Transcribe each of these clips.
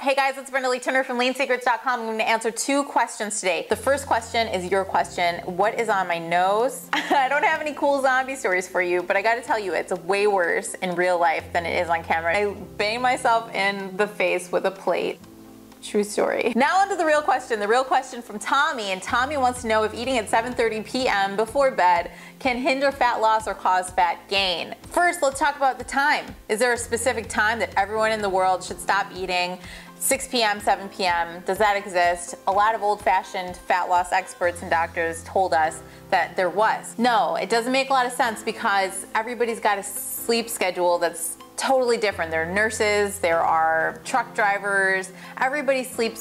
Hey guys, it's Brenda from leansecrets.com. I'm going to answer 2 questions today. The first question is your question. What is on my nose? I don't have any cool zombie stories for you, but I got to tell you, it's way worse in real life than it is on camera. I banged myself in the face with a plate. True story. Now onto the real question. The real question from Tommy, and Tommy wants to know if eating at 7:30 p.m. before bed can hinder fat loss or cause fat gain. First, let's talk about the time. Is there a specific time that everyone in the world should stop eating? 6 p.m., 7 p.m., does that exist? A lot of old-fashioned fat loss experts and doctors told us that there was. No, it doesn't make a lot of sense because everybody's got a sleep schedule that's totally different. There are nurses, there are truck drivers, everybody's sleep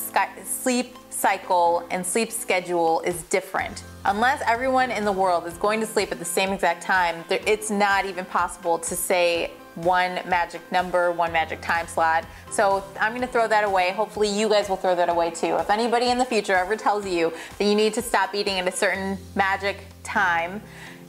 cycle and sleep schedule is different. Unless everyone in the world is going to sleep at the same exact time, it's not even possible to say one magic number, one magic time slot. So I'm gonna throw that away. Hopefully you guys will throw that away too. If anybody in the future ever tells you that you need to stop eating at a certain magic time,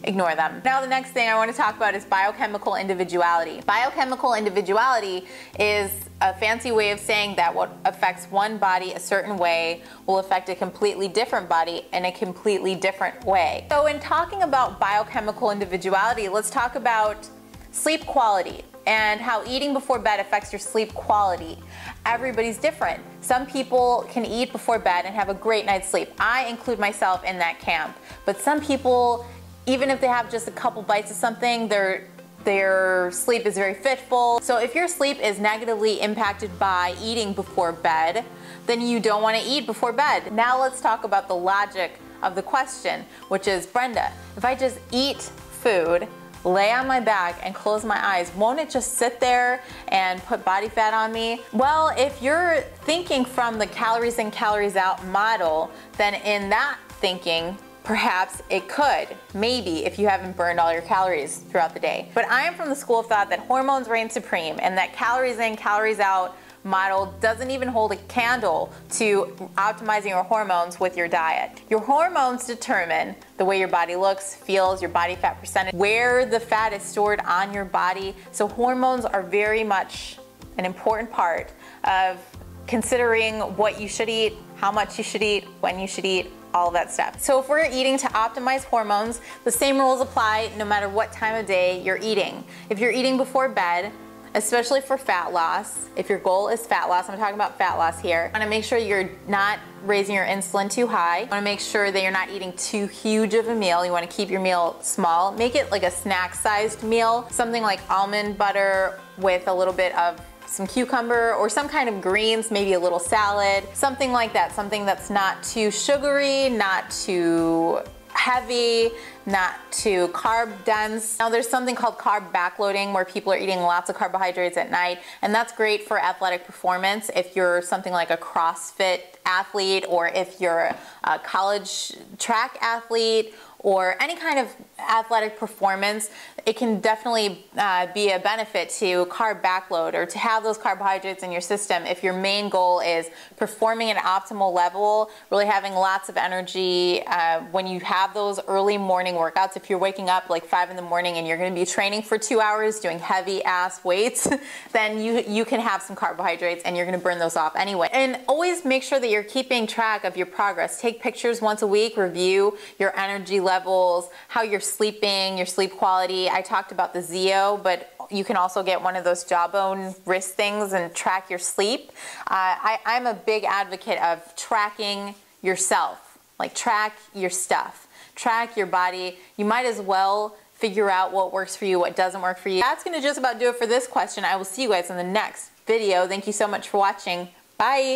ignore them. Now the next thing I want to talk about is biochemical individuality. Biochemical individuality is a fancy way of saying that what affects one body a certain way will affect a completely different body in a completely different way. So in talking about biochemical individuality, let's talk about sleep quality and how eating before bed affects your sleep quality. Everybody's different. Some people can eat before bed and have a great night's sleep. I include myself in that camp. But some people, even if they have just a couple bites of something, their sleep is very fitful. So if your sleep is negatively impacted by eating before bed, then you don't want to eat before bed. Now let's talk about the logic of the question, which is, Brenda, if I just eat food, lay on my back and close my eyes, won't it just sit there and put body fat on me? Well, if you're thinking from the calories in, calories out model, then in that thinking, perhaps it could, maybe, if you haven't burned all your calories throughout the day. But I am from the school of thought that hormones reign supreme and that calories in, calories out model doesn't even hold a candle to optimizing your hormones with your diet. Your hormones determine the way your body looks, feels, your body fat percentage, where the fat is stored on your body. So hormones are very much an important part of considering what you should eat, how much you should eat, when you should eat, all of that stuff. So if we're eating to optimize hormones, the same rules apply no matter what time of day you're eating. If you're eating before bed, especially for fat loss, if your goal is fat loss, I'm talking about fat loss here, you want to make sure you're not raising your insulin too high. You want to make sure that you're not eating too huge of a meal. You want to keep your meal small. Make it like a snack-sized meal, something like almond butter with a little bit of some cucumber or some kind of greens, maybe a little salad, something like that, something that's not too sugary, not too heavy, not too carb dense. Now there's something called carb backloading where people are eating lots of carbohydrates at night, and that's great for athletic performance if you're something like a CrossFit athlete or if you're a college track athlete or any kind of athletic performance. It can definitely be a benefit to carb backload or to have those carbohydrates in your system if your main goal is performing at an optimal level, really having lots of energy when you have those early morning workouts. If you're waking up like 5 in the morning and you're going to be training for 2 hours doing heavy ass weights, then you can have some carbohydrates and you're going to burn those off anyway. And always make sure that you're keeping track of your progress. Take pictures once a week, review your energy levels, how you're sleeping, your sleep quality. I talked about the Zeo, but you can also get one of those jawbone wrist things and track your sleep. I'm a big advocate of tracking yourself, like track your stuff, track your body. You might as well figure out what works for you, what doesn't work for you. That's gonna just about do it for this question. I will see you guys in the next video. Thank you so much for watching. Bye.